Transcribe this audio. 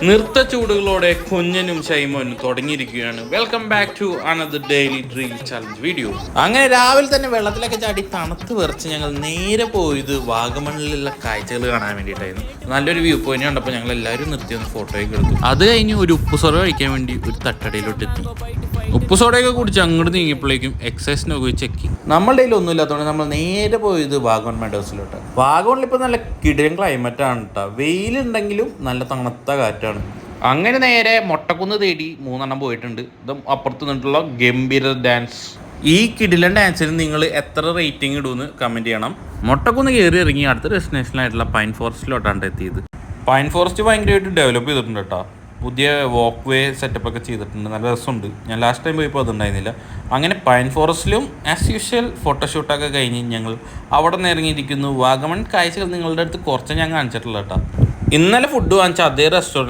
നൃത്ത ചൂടുകളോടെ കുഞ്ഞനും ഷൈമോനും തുടങ്ങിയിരിക്കുകയാണ്. Welcome back to another daily drill challenge video. അങ്ങനെ രാവിലെ തന്നെ വെള്ളത്തിലൊക്കെ ചാടി തണുത്ത് വിറച്ച് ഞങ്ങൾ നേരെ പോയത് വാഗമണ്ണിലുള്ള കാഴ്ചകൾ കാണാൻ വേണ്ടിയിട്ടായിരുന്നു. നല്ലൊരു വ്യൂ പോയിന്റ് കണ്ടപ്പോൾ ഞങ്ങൾ എല്ലാവരും നിർത്തി ഒന്ന് ഫോട്ടോയൊക്കെ എടുത്തു. അത് കഴിഞ്ഞ് ഒരു ഉപ്പ് സോഡ കഴിക്കാൻ വേണ്ടി ഒരു തട്ടടയിലോട്ട് എത്തി. ഉപ്പ് സോഡയൊക്കെ കുടിച്ച് അങ്ങോട്ട് നീങ്ങിയപ്പോഴേക്കും എക്സസൈസിന് പോയി ചെക്ക്. നമ്മളുടെ കയ്യിൽ ഒന്നും ഇല്ലാത്തതുകൊണ്ട് നമ്മൾ നേരെ പോയത് വാഗമൺ മെഡോസിലോട്ട്. വാഗമണിൽ ഇപ്പോൾ നല്ല കിടിലൻ ക്ലൈമറ്റ് ആണ് കേട്ടോ. വെയിലുണ്ടെങ്കിലും നല്ല തണുത്ത കാറ്റാണ്. അങ്ങനെ നേരെ മൊട്ടക്കുന്ന് തേടി 3 പോയിട്ടുണ്ട്. ഇത് അപ്പുറത്ത് നിന്നിട്ടുള്ള ഗംഭീര ഡാൻസ്. ഈ കിടിലൻ ഡാൻസിന് നിങ്ങൾ എത്ര റേറ്റിംഗ് ഇടുമെന്ന് കമൻറ്റ് ചെയ്യണം. മൊട്ടക്കുന്ന് കയറി ഇറങ്ങി അടുത്ത ഡെസ്റ്റിനേഷനായിട്ടുള്ള പൈൻ ഫോറസ്റ്റിലോട്ടാണ് എത്തിയത്. പൈൻ ഫോറസ്റ്റ് ഭയങ്കരമായിട്ട് ഡെവലപ്പ് ചെയ്തിട്ടുണ്ട് കേട്ടോ. പുതിയ വാക്ക് വേ സെറ്റപ്പൊക്കെ ചെയ്തിട്ടുണ്ട്. നല്ല രസമുണ്ട്. ഞാൻ ലാസ്റ്റ് ടൈം പോയപ്പോൾ അതുണ്ടായിരുന്നില്ല. അങ്ങനെ പൈൻ ഫോറസ്റ്റിലും ആസ് യൂഷ്വൽ ഫോട്ടോഷൂട്ടൊക്കെ കഴിഞ്ഞ് ഞങ്ങൾ അവിടെ നിന്ന് ഇറങ്ങിയിരിക്കുന്നു. വാഗമൺ കാഴ്ചകൾ നിങ്ങളുടെ അടുത്ത് കുറച്ച് ഞാൻ കാണിച്ചിട്ടുള്ള കേട്ടോ. ഇന്നലെ ഫുഡ് വാങ്ങിച്ച അതേ റെസ്റ്റോറൻറ്റ്